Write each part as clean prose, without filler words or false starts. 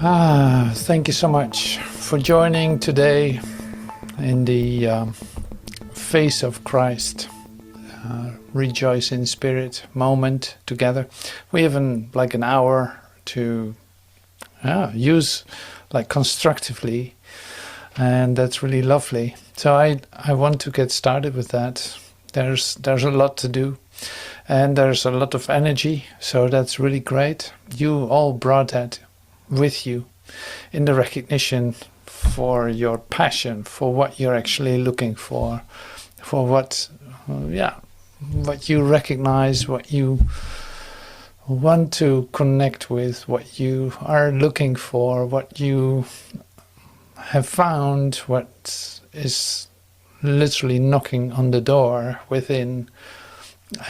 Thank you so much for joining today in the face of Christ. Rejoice in spirit moment together. We have like an hour to use like constructively, and that's really lovely. So I want to get started with that. There's a lot to do, and there's a lot of energy, so that's really great. You all brought that with you in the recognition for your passion, for what you're actually looking for what you recognize, what you want to connect with, what you are looking for, what you have found, what is literally knocking on the door within.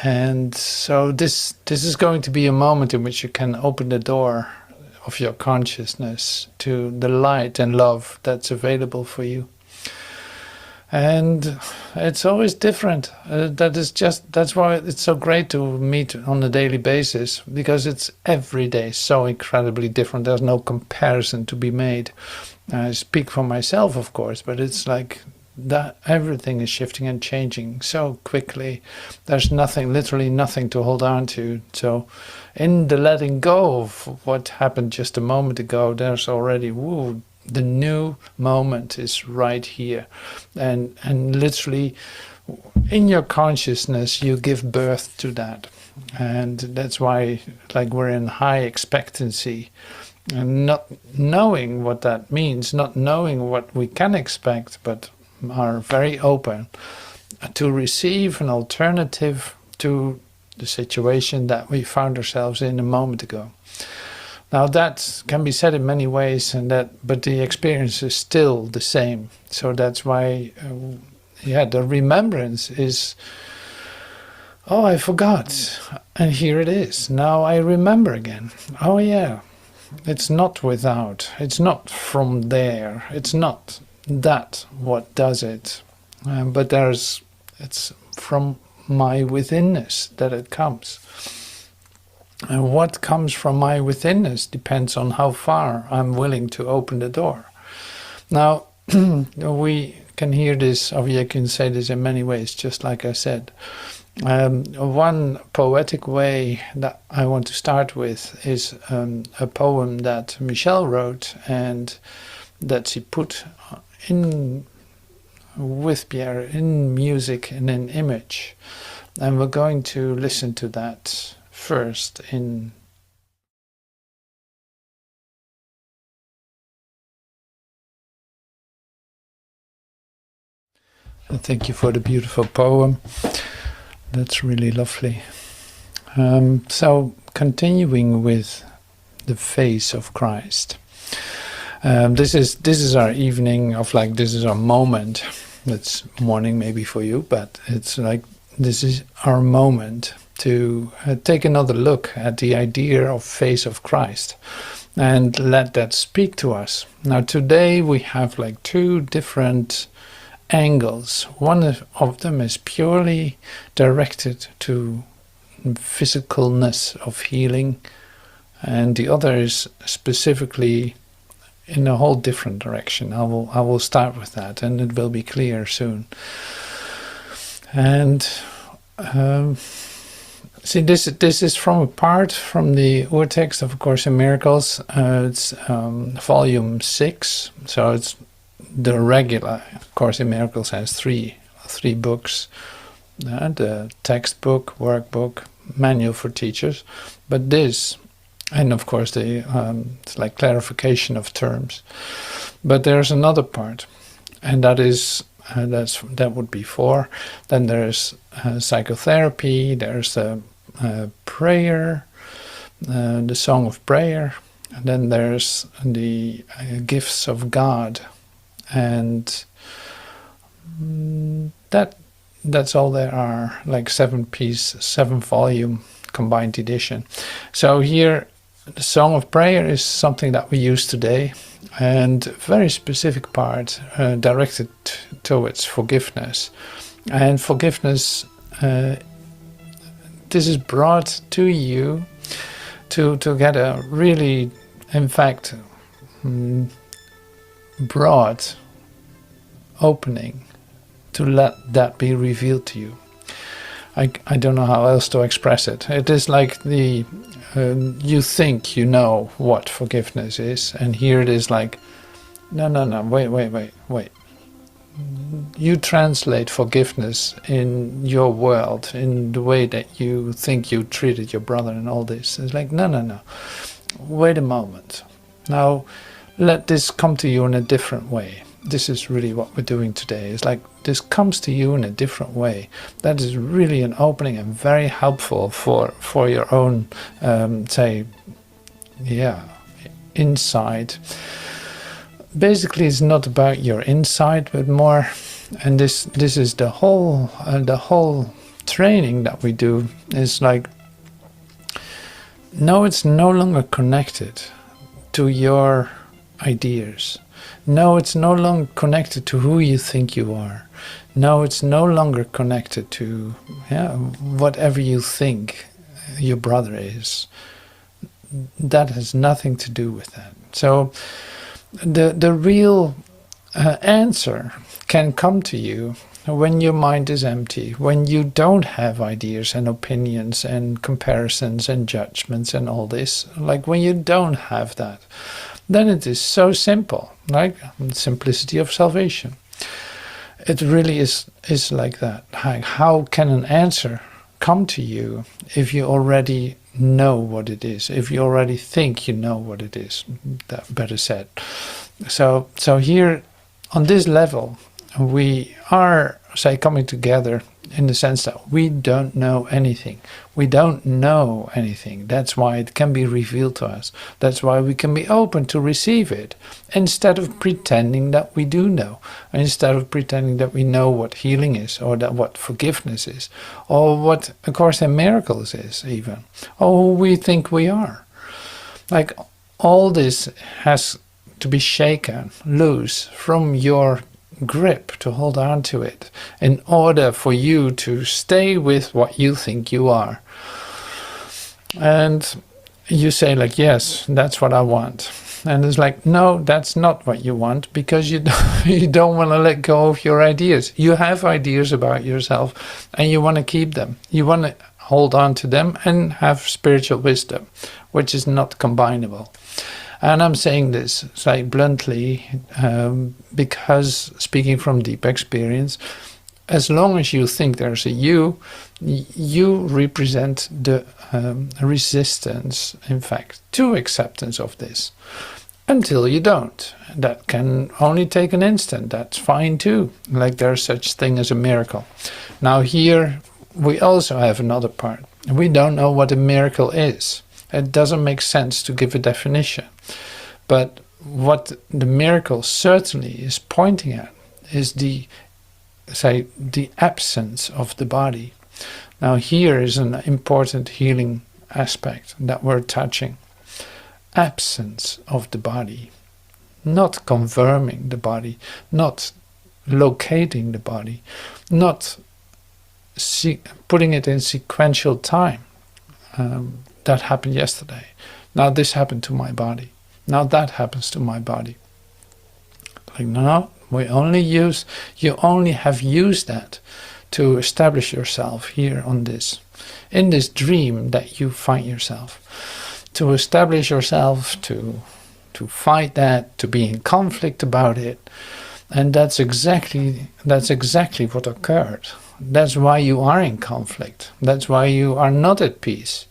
And so this is going to be a moment in which you can open the door of your consciousness to the light and love that's available for you. And it's always different. That's why it's so great to meet on a daily basis, because it's every day so incredibly different. There's no comparison to be made. I speak for myself, of course, but it's like that everything is shifting and changing so quickly. There's literally nothing to hold on to. So in the letting go of what happened just a moment ago, there's already, the new moment is right here. And literally in your consciousness, you give birth to that. And that's why we're in high expectancy, and not knowing what that means, not knowing what we can expect, but are very open to receive an alternative to the situation that we found ourselves in a moment ago. Now that can be said in many ways, but the experience is still the same. So that's why, the remembrance is, I forgot, and here it is. Now I remember again. Oh yeah, it's not without, it's not from there, it's not that what does it, but it's from my withinness that it comes. And what comes from my withinness depends on how far I'm willing to open the door. Now, we can hear this, or you can say this in many ways, just like I said. One poetic way that I want to start with is a poem that Michele wrote and that she put in with Pierre in music and in image. And we're going to listen to that first in thank you for the beautiful poem. That's really lovely. So continuing with the face of Christ. This is our evening of this is our moment. It's morning maybe for you, but it's this is our moment to take another look at the idea of face of Christ and let that speak to us. Now today we have two different angles. One of them is purely directed to physicalness of healing, and the other is specifically in a whole different direction. I will start with that, and it will be clear soon. And see, this is from a part from the Urtext of A Course in Miracles. It's volume 6, so it's the regular Course in Miracles has three books: the textbook, workbook, manual for teachers, but this. And of course, it's clarification of terms. But there's another part, and that would be 4. Then there's psychotherapy. There's prayer, the song of prayer, and then there's the gifts of God, and that's all there are. 7 volume combined edition. So here. The Song of Prayer is something that we use today, and a very specific part directed towards forgiveness. And forgiveness, this is brought to you to get a really, in fact, broad opening to let that be revealed to you. I don't know how else to express it. It is like you think you know what forgiveness is, and here it is like, no, wait. You translate forgiveness in your world, in the way that you think you treated your brother and all this. It's like, no. Wait a moment. Now, let this come to you in a different way. This is really what we're doing today. It's like this comes to you in a different way. That is really an opening and very helpful for your own, insight. Basically, it's not about your inside, but more, and this is the whole training that we do is like, no, it's no longer connected to your ideas. No, it's no longer connected to who you think you are. No, it's no longer connected to whatever you think your brother is. That has nothing to do with that. So the real answer can come to you when your mind is empty, when you don't have ideas and opinions and comparisons and judgments and all this. Like when you don't have that, then it is so simple, like the simplicity of salvation. It really is like that. How can an answer come to you if you already know what it is, if you already think you know what it is? That better said. So here on this level, we are, say, coming together in the sense that we don't know anything. We don't know anything. That's why it can be revealed to us. That's why we can be open to receive it, instead of pretending that we do know, instead of pretending that we know what healing is, or that what forgiveness is, or what A Course in Miracles is even, or who we think we are. Like all this has to be shaken loose from your grip, to hold on to it, in order for you to stay with what you think you are. And you say like, yes, that's what I want. And it's like, no, that's not what you want, because you don't want to let go of your ideas. You have ideas about yourself and you want to keep them. You want to hold on to them and have spiritual wisdom, which is not combinable. And I'm saying this like bluntly, because speaking from deep experience, as long as you think there's a you represent the resistance, in fact, to acceptance of this. Until you don't. That can only take an instant. That's fine too. Like there's such thing as a miracle. Now here we also have another part. We don't know what a miracle is. It doesn't make sense to give a definition. But what the miracle certainly is pointing at is the absence of the body. Now here is an important healing aspect that we're touching. Absence of the body. Not confirming the body. Not locating the body. Not putting it in sequential time. That happened yesterday. Now this happened to my body. Now that happens to my body. Like, no, you only have used that to establish yourself here on this, in this dream that you find yourself. To establish yourself, to fight that, to be in conflict about it. And that's exactly what occurred. That's why you are in conflict. That's why you are not at peace.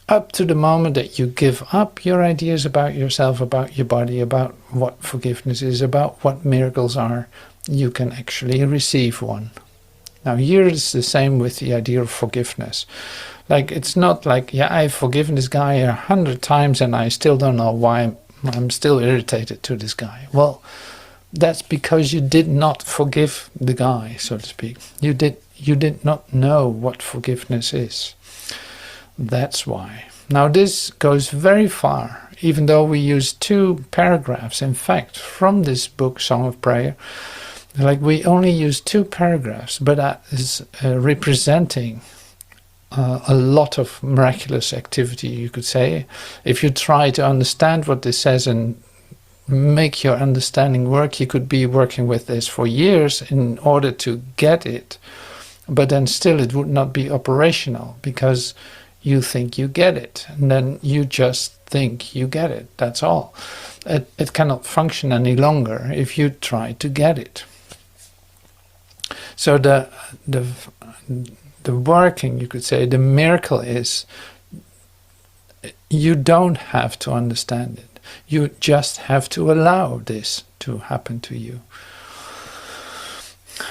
Up to the moment that you give up your ideas about yourself, about your body, about what forgiveness is, about what miracles are, you can actually receive one. Now here it's the same with the idea of forgiveness. Like it's not like, yeah, I've forgiven this guy 100 times and I still don't know why I'm still irritated to this guy. Well, that's because you did not forgive the guy, so to speak. You did not know what forgiveness is. That's why. Now this goes very far, even though we use 2 paragraphs, in fact, from this book, Song of Prayer. Like we only use 2 paragraphs, but that is representing a lot of miraculous activity, you could say. If you try to understand what this says in make your understanding work. You could be working with this for years in order to get it, but then still it would not be operational because you think you get it, and then you just think you get it. That's all. It cannot function any longer if you try to get it. So the working, you could say, the miracle is you don't have to understand it. You just have to allow this to happen to you.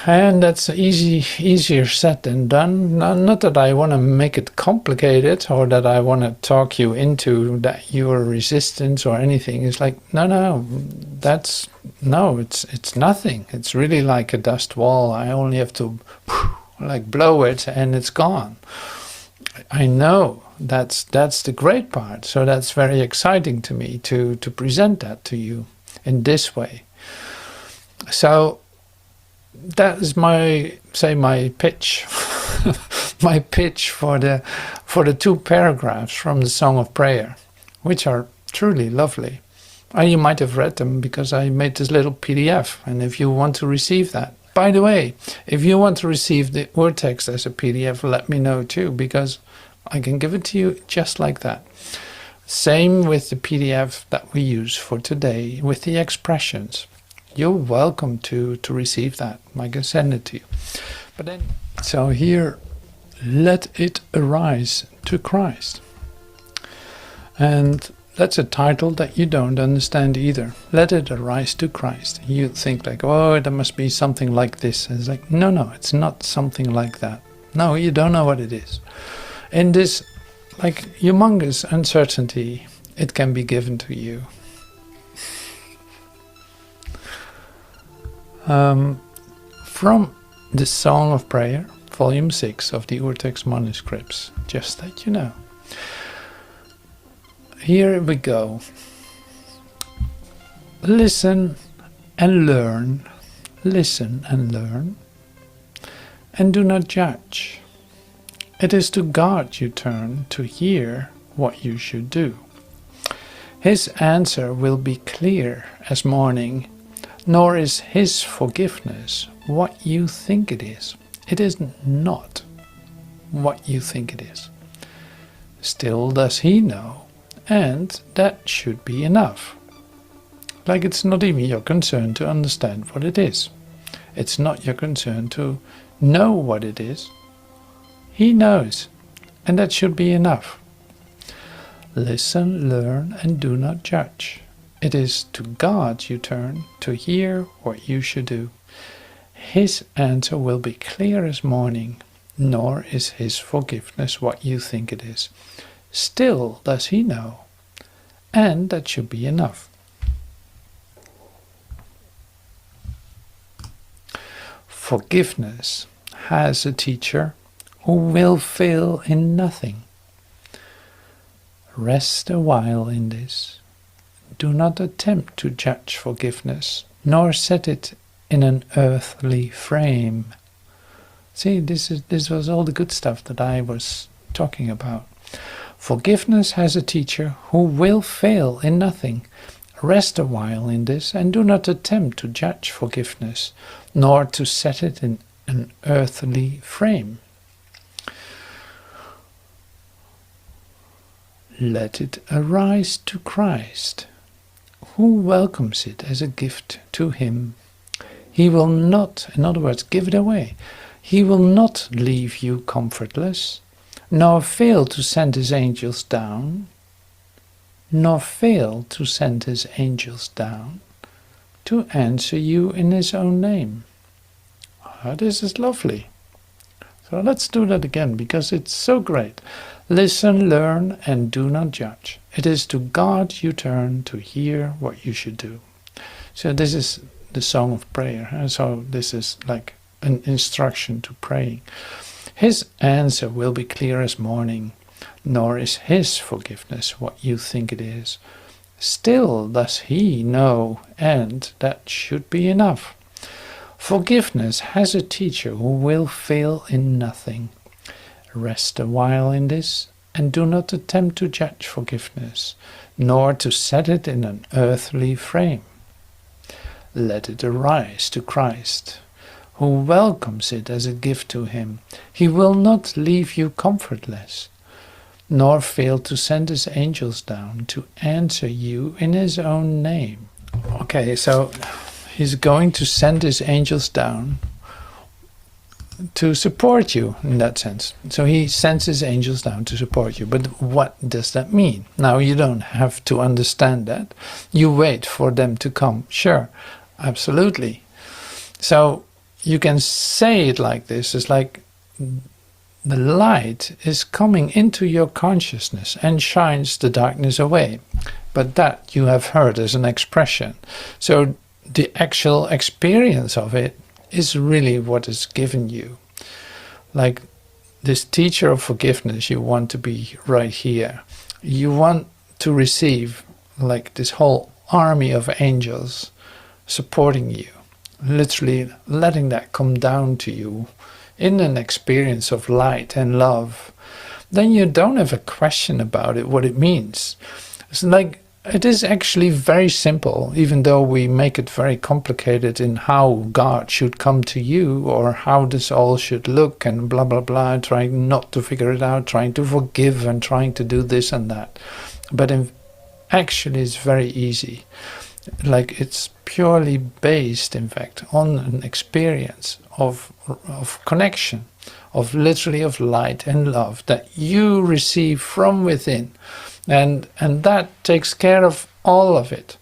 And that's easier said than done. Not that I want to make it complicated or that I want to talk you into that you're resistance or anything. It's like, no, it's nothing. It's really like a dust wall. I only have to like blow it and it's gone. I know that's the great part. So that's very exciting to me to present that to you in this way. So that is my pitch, my pitch for the 2 paragraphs from the Song of Prayer, which are truly lovely. You might have read them because I made this little PDF. And if you want to receive that, by the way, if you want to receive the urtext as a PDF, let me know too, because I can give it to you just like that. Same with the PDF that we use for today with the expressions. You're welcome to receive that. I can send it to you. But then, so here, let it arise to Christ. And that's a title that you don't understand either. Let it arise to Christ. You think like, oh, there must be something like this. And it's like, no, it's not something like that. No, you don't know what it is. In this, like, humongous uncertainty, it can be given to you. From the Song of Prayer, Volume 6 of the Urtext manuscripts, just that you know. Here we go. Listen and learn, and do not judge. It is to God you turn to hear what you should do. His answer will be clear as morning, nor is his forgiveness what you think it is. It is not what you think it is. Still does he know, and that should be enough. Like it's not even your concern to understand what it is. It's not your concern to know what it is. He knows, and that should be enough. Listen, learn, and do not judge. It is to God you turn to hear what you should do. His answer will be clear as morning, nor is his forgiveness what you think it is. Still does he know, and that should be enough. Forgiveness has a teacher who will fail in nothing. Rest a while in this. Do not attempt to judge forgiveness, nor set it in an earthly frame. See, this was all the good stuff that I was talking about. Forgiveness has a teacher who will fail in nothing. Rest a while in this, and do not attempt to judge forgiveness, nor to set it in an earthly frame. Let it arise to Christ, who welcomes it as a gift to him. He will not, in other words, give it away. He will not leave you comfortless, nor fail to send his angels down, to answer you in his own name. This is lovely. So let's do that again, because it's so great. Listen, learn, and do not judge. It is to God you turn to hear what you should do. So this is the Song of Prayer. And so this is like an instruction to praying. His answer will be clear as morning, nor is his forgiveness what you think it is. Still does he know, and that should be enough. Forgiveness has a teacher who will fail in nothing. Rest a while in this, and do not attempt to judge forgiveness, nor to set it in an earthly frame. let it arise to Christ, who welcomes it as a gift to him. He will not leave you comfortless, nor fail to send his angels down to answer you in his own name. Okay, so he's going to send his angels down to support you in that sense. So he sends his angels down to support you. But what does that mean? Now, you don't have to understand that. You wait for them to come. Sure, absolutely. So you can say it like this. It's like the light is coming into your consciousness and shines the darkness away. But that you have heard as an expression. So the actual experience of it is really what is given you. Like this teacher of forgiveness, you want to be right here. You want to receive like this whole army of angels supporting you, literally letting that come down to you in an experience of light and love. Then you don't have a question about it, what it means. It's like, it is actually very simple, even though we make it very complicated in how God should come to you or how this all should look and blah, blah, blah, trying not to figure it out, trying to forgive and trying to do this and that. But actually it's very easy. Like it's purely based, in fact, on an experience of connection, of literally of light and love that you receive from within. And that takes care of all of it.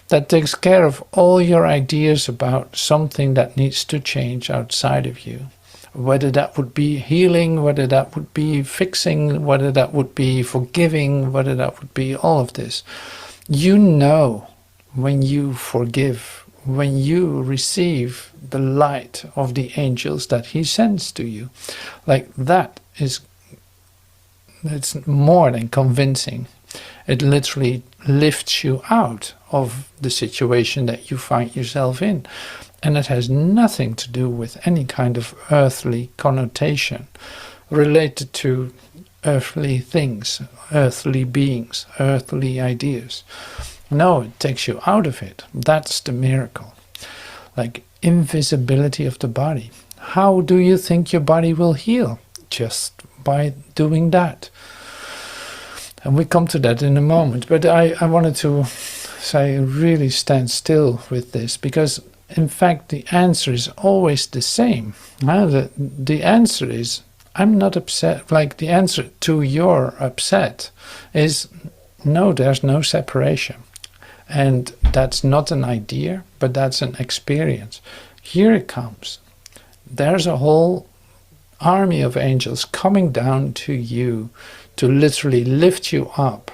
That takes care of all your ideas about something that needs to change outside of you. Whether that would be healing, whether that would be fixing, whether that would be forgiving, whether that would be all of this. You know when you forgive, when you receive the light of the angels that he sends to you. Like that is, it's more than convincing. It literally lifts you out of the situation that you find yourself in. And it has nothing to do with any kind of earthly connotation related to earthly things, earthly beings, earthly ideas. No, it takes you out of it. That's the miracle. Like invisibility of the body. How do you think your body will heal? Just by doing that. And we come to that in a moment. But I wanted to say really stand still with this, because in fact the answer is always the same. The answer is, I'm not upset. Like the answer to your upset is, no, there's no separation. And that's not an idea, but that's an experience. Here it comes. There's a whole army of angels coming down to you to literally lift you up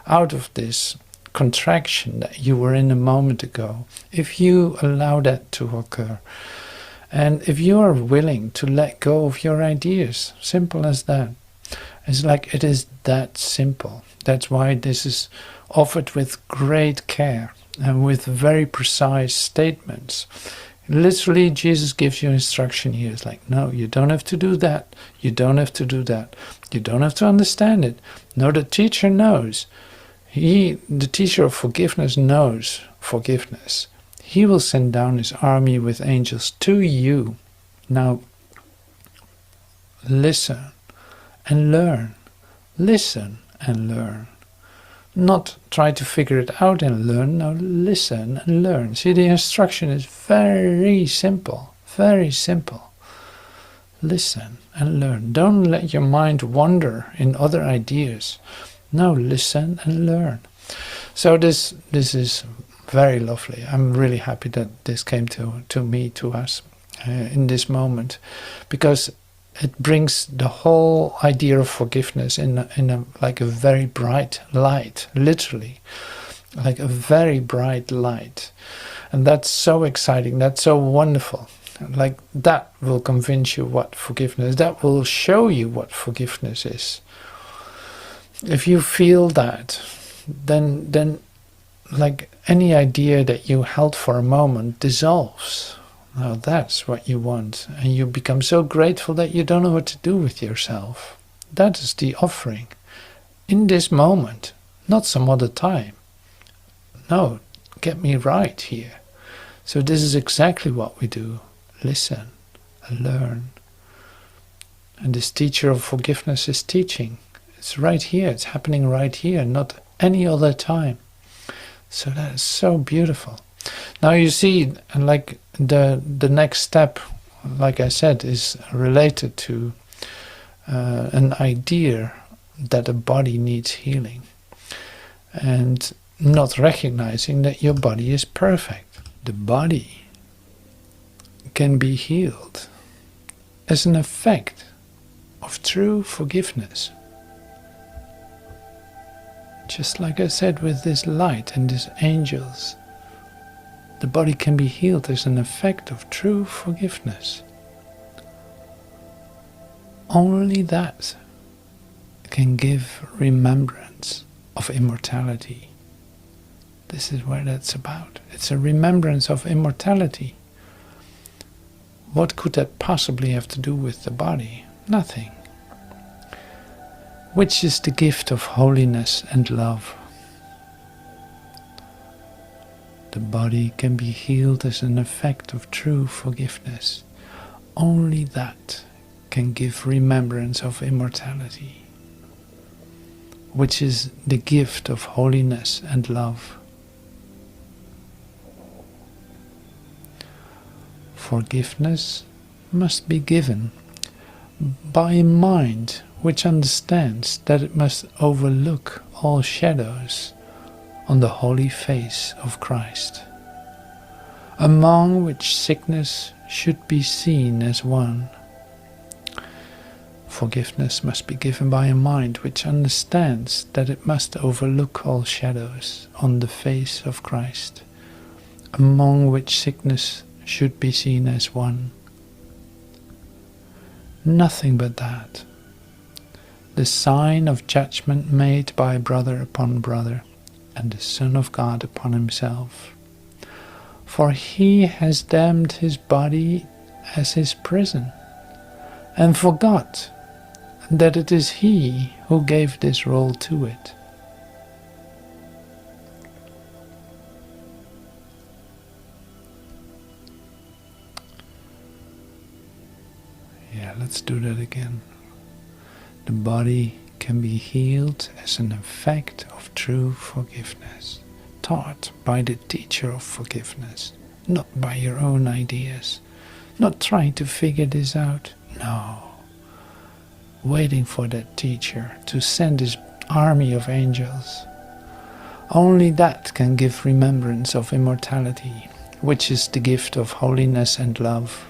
out of this contraction that you were in a moment ago, if you allow that to occur. And if you are willing to let go of your ideas, simple as that. It's like it is that simple. That's why this is offered with great care and with very precise statements. Literally, Jesus gives you instruction here. It's like, no, you don't have to do that. You don't have to do that. You don't have to understand it. No, the teacher knows. The teacher of forgiveness knows forgiveness. He will send down his army with angels to you. Now, listen and learn. Listen and learn. Not try to figure it out and learn. No, listen and learn. See, the instruction is very simple. Very simple. Listen and learn. Don't let your mind wander in other ideas. No, listen and learn. So this is very lovely. I'm really happy that this came to me, to us, in this moment, because it brings the whole idea of forgiveness in a like a very bright light, literally, like a very bright light, and that's so exciting. That's so wonderful. Like that will convince you what forgiveness. That will show you what forgiveness is. If you feel that, then like any idea that you held for a moment dissolves. Now that's what you want, and you become so grateful that you don't know what to do with yourself. That is the offering. In this moment, not some other time. No, get me right here. So this is exactly what we do. Listen and learn. And this teacher of forgiveness is teaching. It's right here. It's happening right here, not any other time. So that is so beautiful. Now you see, like the next step, like I said, is related to an idea that a body needs healing. And not recognizing that your body is perfect. The body can be healed as an effect of true forgiveness. Just like I said with this light and these angels, the body can be healed as an effect of true forgiveness. Only that can give remembrance of immortality. This is what that's about. It's a remembrance of immortality. What could that possibly have to do with the body? Nothing. Which is the gift of holiness and love. The body can be healed as an effect of true forgiveness. Only that can give remembrance of immortality, which is the gift of holiness and love. Forgiveness must be given by a mind which understands that it must overlook all shadows on the holy face of Christ, among which sickness should be seen as one. Forgiveness must be given by a mind which understands that it must overlook all shadows on the face of Christ, among which sickness should be seen as one. Nothing but that. The sign of judgment made by brother upon brother, and the Son of God upon himself. For he has damned his body as his prison, and forgot that it is he who gave this role to it. Yeah, let's do that again. The body can be healed as an effect of true forgiveness, taught by the teacher of forgiveness, not by your own ideas, not trying to figure this out, no. Waiting for that teacher to send his army of angels. Only that can give remembrance of immortality, which is the gift of holiness and love.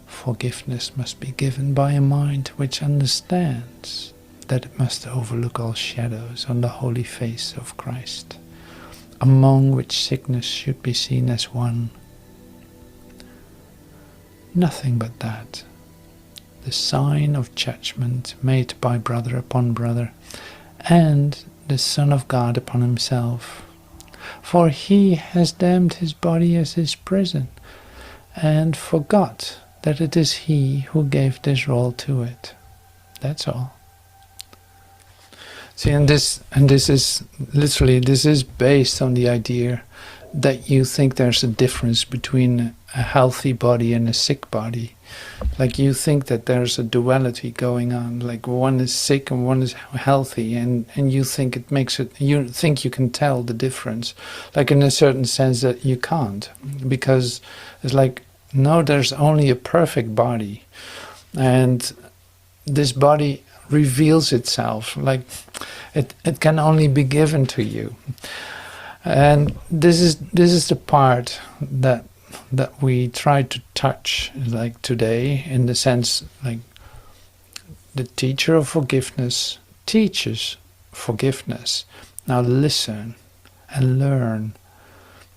Forgiveness must be given by a mind which understands that it must overlook all shadows on the holy face of Christ, among which sickness should be seen as one. Nothing but that. The sign of judgment made by brother upon brother, and the Son of God upon himself. For he has damned his body as his prison, and forgot that it is he who gave this role to it. That's all. See, and this is literally, this is based on the idea that you think there's a difference between a healthy body and a sick body. Like you think that there's a duality going on, like one is sick and one is healthy, and you think it makes it, you think you can tell the difference, like in a certain sense that you can't, because it's like, no, there's only a perfect body, and this body reveals itself, like it can only be given to you. And this is the part that we try to touch, like today, in the sense, like the teacher of forgiveness teaches forgiveness. Now listen and learn,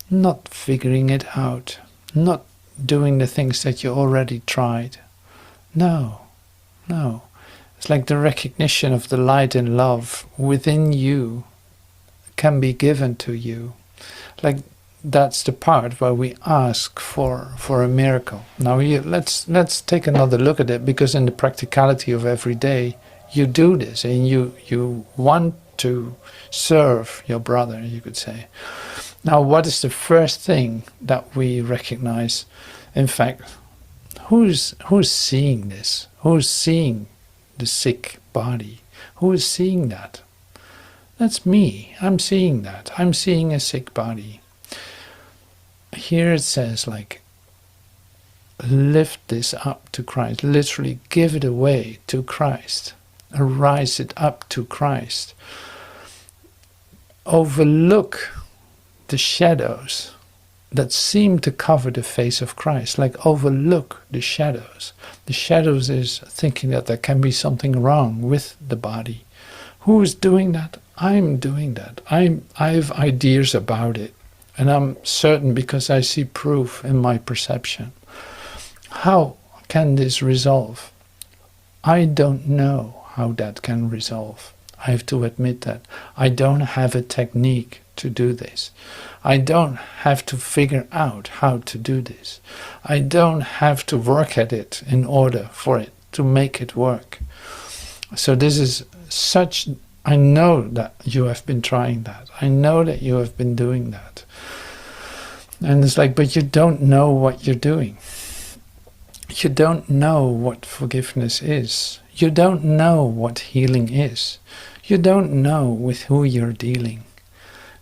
not figuring it out, not doing the things that you already tried. No. It's like the recognition of the light and love within you can be given to you. Like that's the part where we ask for a miracle. Now let's take another look at it, because in the practicality of every day you do this, and you want to serve your brother, you could say. Now, what is the first thing that we recognize? In fact, who's seeing this? Who's seeing the sick body? Who is seeing that? That's me. I'm seeing that. I'm seeing a sick body. Here it says, like, lift this up to Christ. Literally give it away to Christ. Rise it up to Christ. Overlook the shadows that seem to cover the face of Christ. Like, overlook the shadows. The shadows is thinking that there can be something wrong with the body. Who is doing that? I'm doing that. I have ideas about it. And I'm certain because I see proof in my perception. How can this resolve? I don't know how that can resolve. I have to admit that. I don't have a technique to do this. I don't have to figure out how to do this. I don't have to work at it in order for it to make it work. So this is such... I know that you have been trying that. I know that you have been doing that. And it's like, but you don't know what you're doing. You don't know what forgiveness is. You don't know what healing is. You don't know with who you're dealing.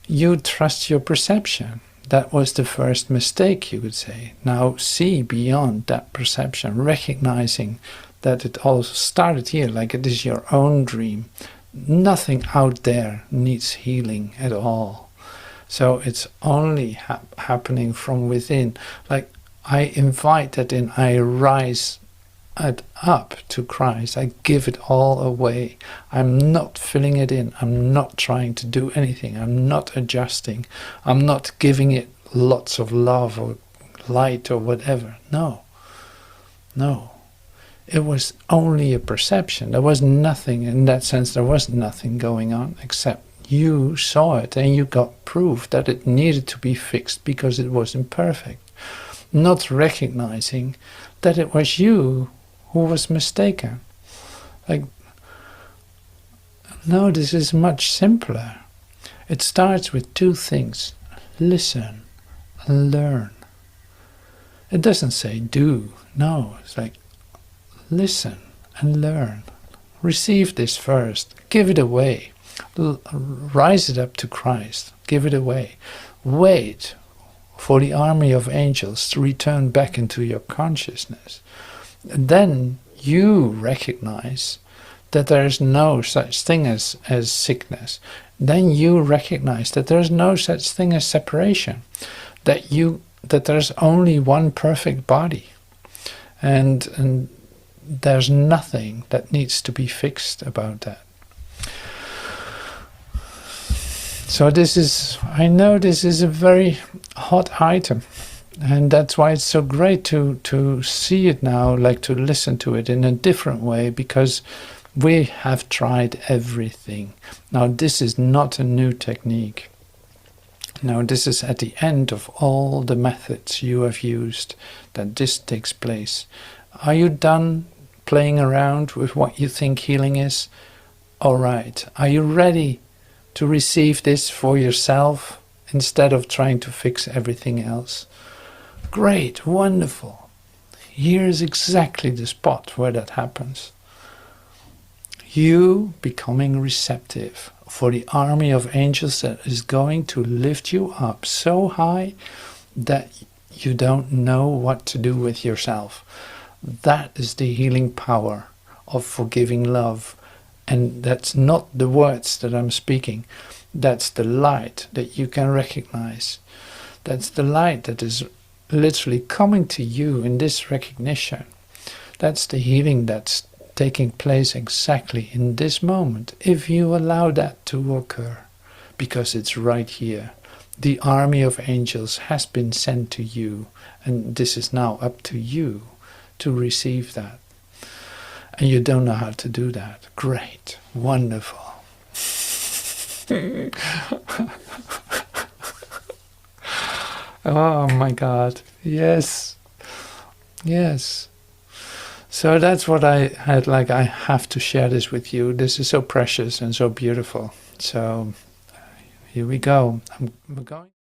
You trust your perception. That was the first mistake, you could say. Now see beyond that perception, recognizing that it all started here, like it is your own dream. Nothing out there needs healing at all. So it's only happening from within. Like, I invite that in. I rise it up to Christ. I give it all away. I'm not filling it in. I'm not trying to do anything. I'm not adjusting. I'm not giving it lots of love or light or whatever. No. No. It was only a perception. There was nothing, in that sense, there was nothing going on except you saw it and you got proof that it needed to be fixed because it was imperfect. Not recognizing that it was you who was mistaken. Like, no, this is much simpler. It starts with two things. Listen and learn. It doesn't say do. No, it's like, listen and learn. Receive this first. Give it away. Rise it up to Christ. Give it away. Wait for the army of angels to return back into your consciousness. And then you recognize that there is no such thing as sickness. Then you recognize that there is no such thing as separation. That there's only one perfect body. And there's nothing that needs to be fixed about that. So this is, I know this is a very hot item, and that's why it's so great to see it now, like to listen to it in a different way, because we have tried everything. Now this is not a new technique. Now this is at the end of all the methods you have used that this takes place. Are you done playing around with what you think healing is? All right. Are you ready to receive this for yourself instead of trying to fix everything else? Great, wonderful. Here's exactly the spot where that happens. You becoming receptive for the army of angels that is going to lift you up so high that you don't know what to do with yourself. That is the healing power of forgiving love. And that's not the words that I'm speaking. That's the light that you can recognize. That's the light that is literally coming to you in this recognition. That's the healing that's taking place exactly in this moment, if you allow that to occur, because it's right here. The army of angels has been sent to you, and this is now up to you to receive that. And you don't know how to do that. Great, wonderful. Oh my God, yes, yes. So that's what I had, like, I have to share this with you. This is so precious and so beautiful. So here we go. I'm going.